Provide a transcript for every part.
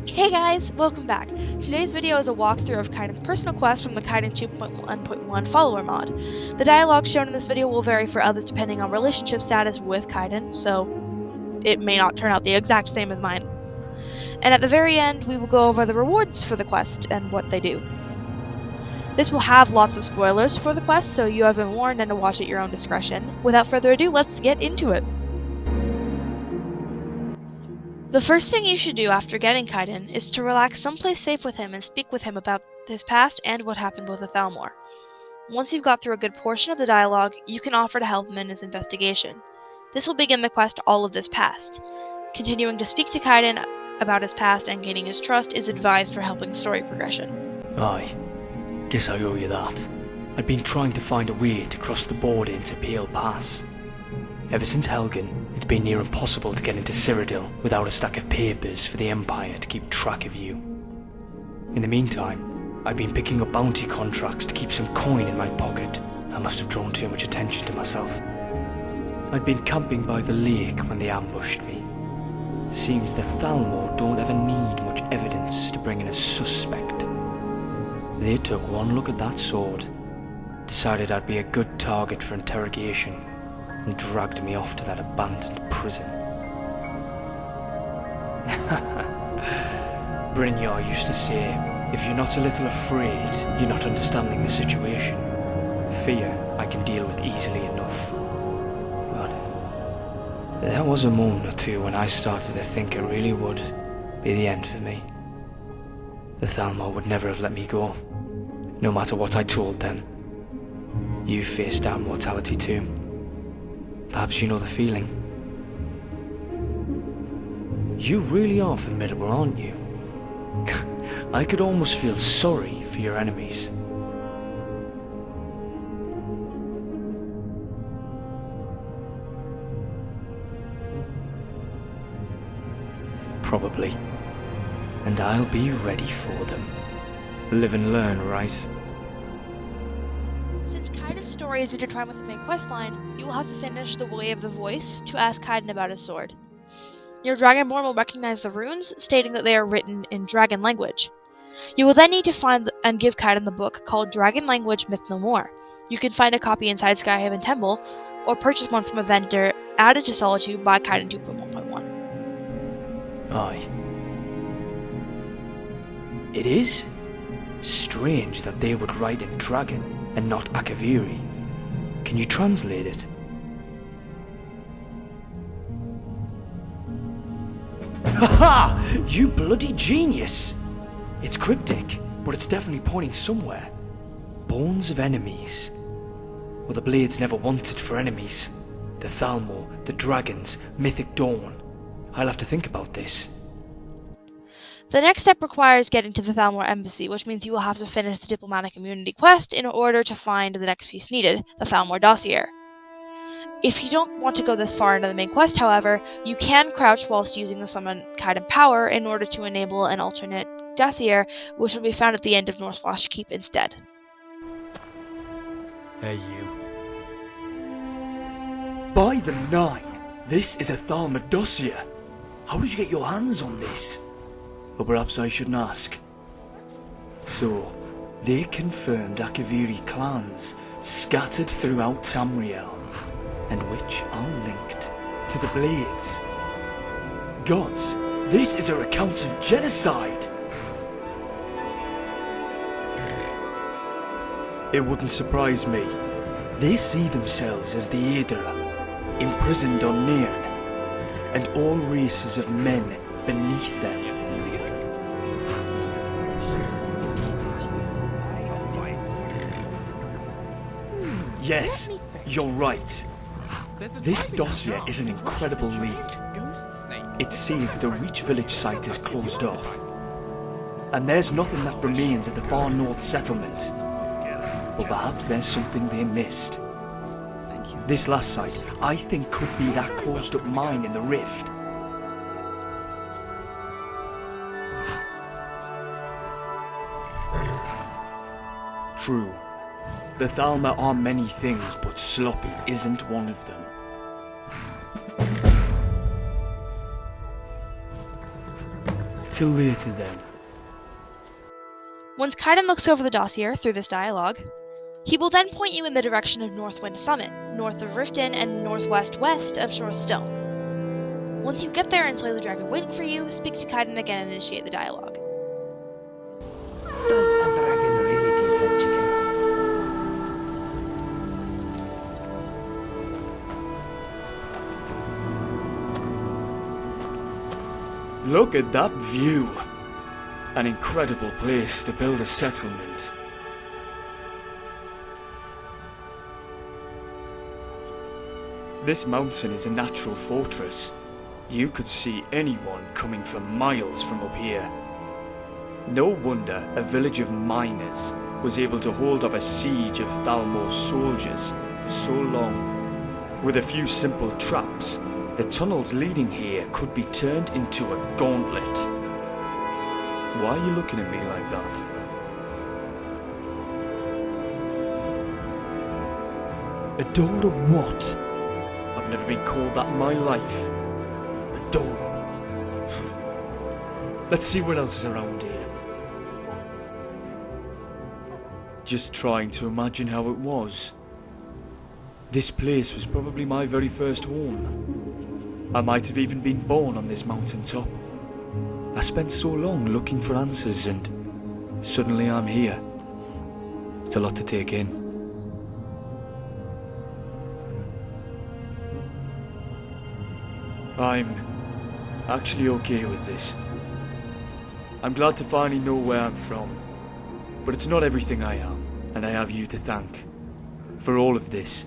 Hey guys, welcome back. Today's video is a walkthrough of Kaidan's personal quest from the Kaidan 2.1.1 Follower Mod. The dialogue shown in this video will vary for others depending on relationship status with Kaidan, so it may not turn out the exact same as mine. And at the very end, we will go over the rewards for the quest and what they do. This will have lots of spoilers for the quest, so you have been warned and to watch at your own discretion. Without further ado, let's get into it. The first thing you should do after getting Kaidan is to relax someplace safe with him and speak with him about his past and what happened with the Thalmor. Once you've got through a good portion of the dialogue, you can offer to help him in his investigation. This will begin the quest All of This Past. Continuing to speak to Kaidan about his past and gaining his trust is advised for helping story progression. Aye, guess I owe you that. I'd been trying to find a way to cross the border into Pale Pass. Ever since Helgen, it's been near impossible to get into Cyrodiil without a stack of papers for the Empire to keep track of you. In the meantime, I've been picking up bounty contracts to keep some coin in my pocket. I must have drawn too much attention to myself. I'd been camping by the lake when they ambushed me. Seems the Thalmor don't ever need much evidence to bring in a suspect. They took one look at that sword, decided I'd be a good target for interrogation, and dragged me off to that abandoned prison. Brynjar used to say, if you're not a little afraid, you're not understanding the situation. Fear I can deal with easily enough. But there was a moment or two when I started to think it really would be the end for me. The Thalmor would never have let me go, no matter what I told them. You faced down mortality too. Perhaps you know the feeling. You really are formidable, aren't you? I could almost feel sorry for your enemies. Probably. And I'll be ready for them. Live and learn, right? Since Kaidan's story is intertwined with the main questline, you will have to finish the Way of the Voice to ask Kaidan about his sword. Your Dragonborn will recognize the runes, stating that they are written in dragon language. You will then need to find and give Kaidan the book called Dragon Language Myth No More. You can find a copy inside Skyrim Temple, or purchase one from a vendor added to Solitude by Kaidan 2.1.1. Aye. It is strange that they would write in dragon and not Akaviri. Can you translate it? Haha! You bloody genius! It's cryptic, but it's definitely pointing somewhere. Bones of enemies. Well, the Blades never wanted for enemies. The Thalmor, the dragons, Mythic Dawn. I'll have to think about this. The next step requires getting to the Thalmor Embassy, which means you will have to finish the Diplomatic Immunity quest in order to find the next piece needed, the Thalmor Dossier. If you don't want to go this far into the main quest, however, you can crouch whilst using the Summon Kaidan power in order to enable an alternate dossier, which will be found at the end of Northwash Keep instead. Hey you. By the Nine, this is a Thalmor dossier. How did you get your hands on this? Or perhaps I shouldn't ask. So, they confirmed Akaviri clans scattered throughout Tamriel, and which are linked to the Blades. Gods, this is a recount of genocide! It wouldn't surprise me. They see themselves as the Aedra, imprisoned on Nairn, and all races of men beneath them. Yes, you're right. This dossier is an incredible lead. It says the Reach village site is closed off, and there's nothing that remains of the far north settlement. Well, perhaps there's something they missed. This last site, I think, could be that closed up mine in the rift. True. The Thalmor are many things, but sloppy isn't one of them. Till later then. Once Kaidan looks over the dossier through this dialogue, he will then point you in the direction of Northwind Summit, north of Riften and northwest-west of Shore Stone. Once you get there and slay the dragon waiting for you, speak to Kaidan again and initiate the dialogue. Does a dragon really taste like chicken? Look at that view! An incredible place to build a settlement. This mountain is a natural fortress. You could see anyone coming for miles from up here. No wonder a village of miners was able to hold off a siege of Thalmor's soldiers for so long. With a few simple traps, the tunnels leading here could be turned into a gauntlet. Why are you looking at me like that? A door to what? I've never been called that in my life. A door. Let's see what else is around here. Just trying to imagine how it was. This place was probably my very first home. I might have even been born on this mountaintop. I spent so long looking for answers and suddenly I'm here. It's a lot to take in. I'm actually okay with this. I'm glad to finally know where I'm from. But it's not everything I am, and I have you to thank for all of this.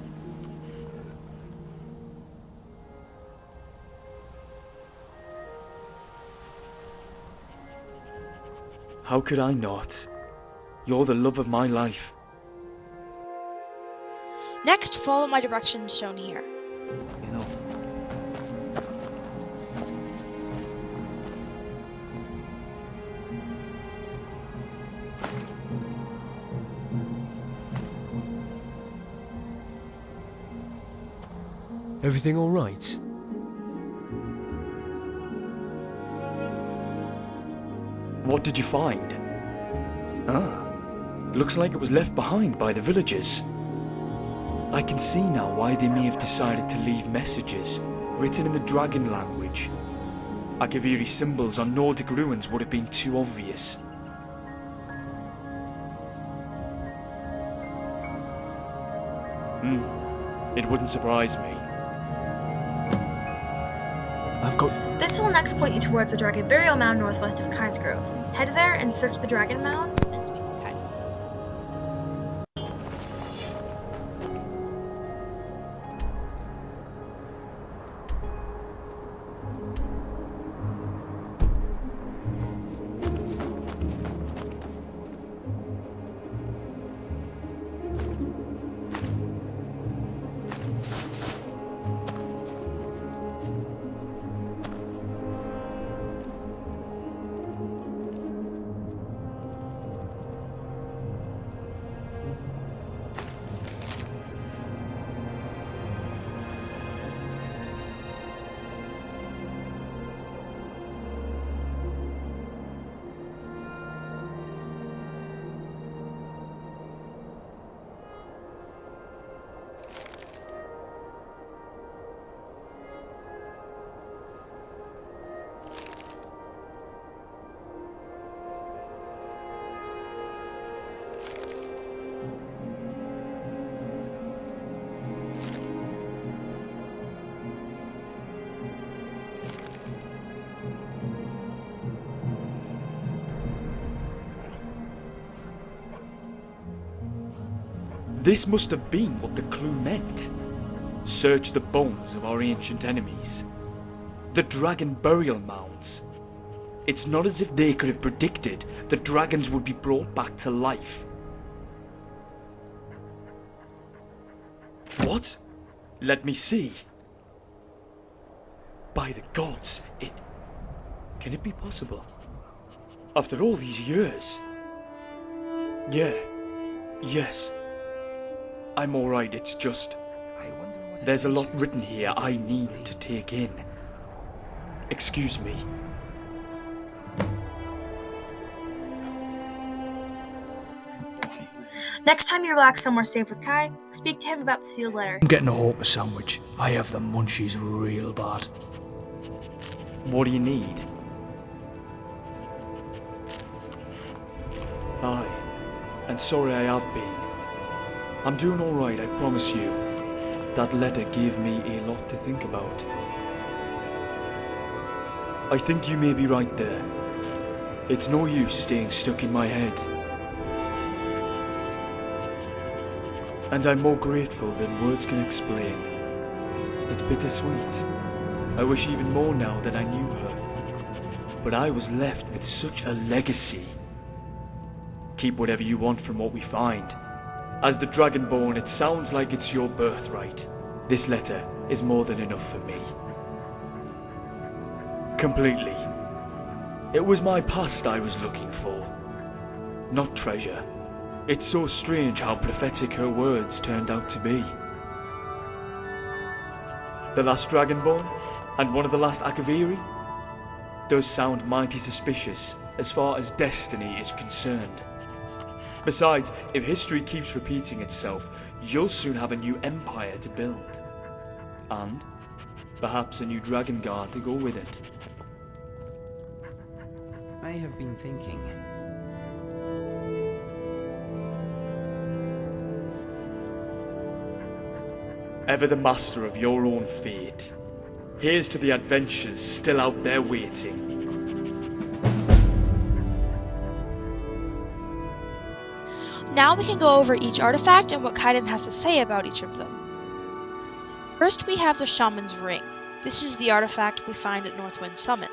How could I not? You're the love of my life. Next, follow my directions shown here. You know. Everything all right? What did you find? Ah, looks like it was left behind by the villagers. I can see now why they may have decided to leave messages written in the dragon language. Akaviri symbols on Nordic ruins would have been too obvious. It wouldn't surprise me. I've got... This will next point you towards the Dragon Burial Mound northwest of Kynes Grove. Head there and search the Dragon Mound and speak to Kaidan. This must have been what the clue meant. Search the bones of our ancient enemies. The dragon burial mounds. It's not as if they could have predicted the dragons would be brought back to life. What? Let me see. By the gods, can it be possible? After all these years? Yes. I'm alright, it's just... There's a lot written here I need to take in. Excuse me. Next time you relax somewhere safe with Kai, speak to him about the sealed letter. I'm getting a hawker sandwich. I have the munchies real bad. What do you need? Aye, and sorry I have been. I'm doing alright, I promise you. That letter gave me a lot to think about. I think you may be right there. It's no use staying stuck in my head. And I'm more grateful than words can explain. It's bittersweet. I wish even more now that I knew her. But I was left with such a legacy. Keep whatever you want from what we find. As the Dragonborn, it sounds like it's your birthright. This letter is more than enough for me. Completely. It was my past I was looking for, not treasure. It's so strange how prophetic her words turned out to be. The last Dragonborn, and one of the last Akaviri, does sound mighty suspicious as far as destiny is concerned. Besides, if history keeps repeating itself, you'll soon have a new empire to build. And perhaps a new dragon guard to go with it. I have been thinking. Ever the master of your own fate, here's to the adventures still out there waiting. Now we can go over each artifact and what Kaidan has to say about each of them. First we have the Shaman's Ring. This is the artifact we find at Northwind Summit.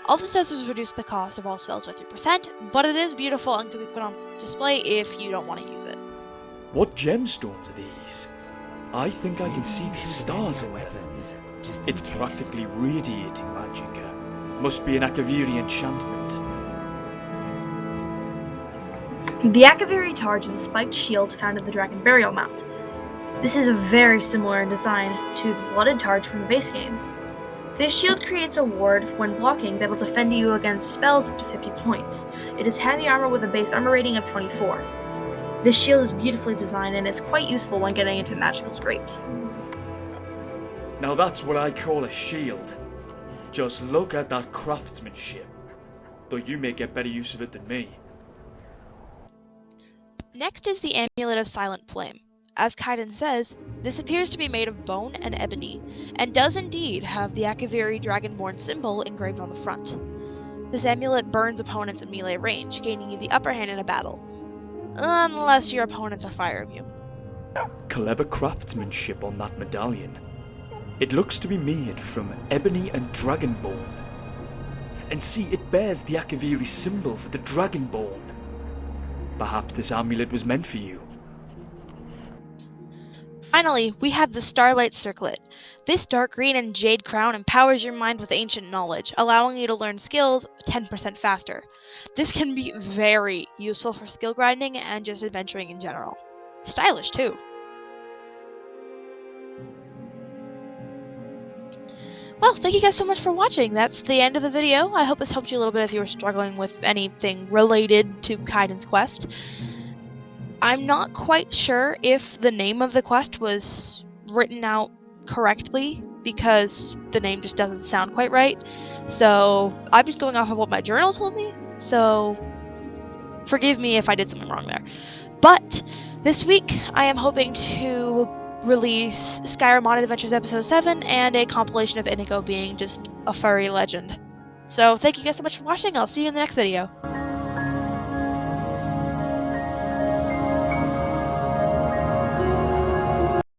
All this does is reduce the cost of all spells by 3%, but it is beautiful and can be put on display if you don't want to use it. What gemstones are these? I think I can see the stars in them. Weapons, just in It's case. practically radiating magicka. Must be an Akaviri enchantment. The Akaviri Targe is a spiked shield found in the Dragon Burial Mound. This is very similar in design to the Blooded Targe from the base game. This shield creates a ward when blocking that will defend you against spells up to 50 points. It is heavy armor with a base armor rating of 24. This shield is beautifully designed and it's quite useful when getting into magical scrapes. Now that's what I call a shield. Just look at that craftsmanship. Though you may get better use of it than me. Next is the Amulet of Silent Flame. As Kaidan says, this appears to be made of bone and ebony, and does indeed have the Akaviri Dragonborn symbol engraved on the front. This amulet burns opponents at melee range, gaining you the upper hand in a battle. Unless your opponents are fire immune. Clever craftsmanship on that medallion. It looks to be made from ebony and dragonbone. And see, it bears the Akaviri symbol for the Dragonborn. Perhaps this amulet was meant for you. Finally, we have the Starlight Circlet. This dark green and jade crown empowers your mind with ancient knowledge, allowing you to learn skills 10% faster. This can be very useful for skill grinding and just adventuring in general. Stylish too. Well, thank you guys so much for watching. That's the end of the video. I hope this helped you a little bit if you were struggling with anything related to Kaidan's quest. I'm not quite sure if the name of the quest was written out correctly because the name just doesn't sound quite right. So I'm just going off of what my journal told me. So forgive me if I did something wrong there. But this week I am hoping to release Skyrim Mod Adventures Episode 7 and a compilation of Inigo being just a furry legend. So thank you guys so much for watching. I'll see you in the next video.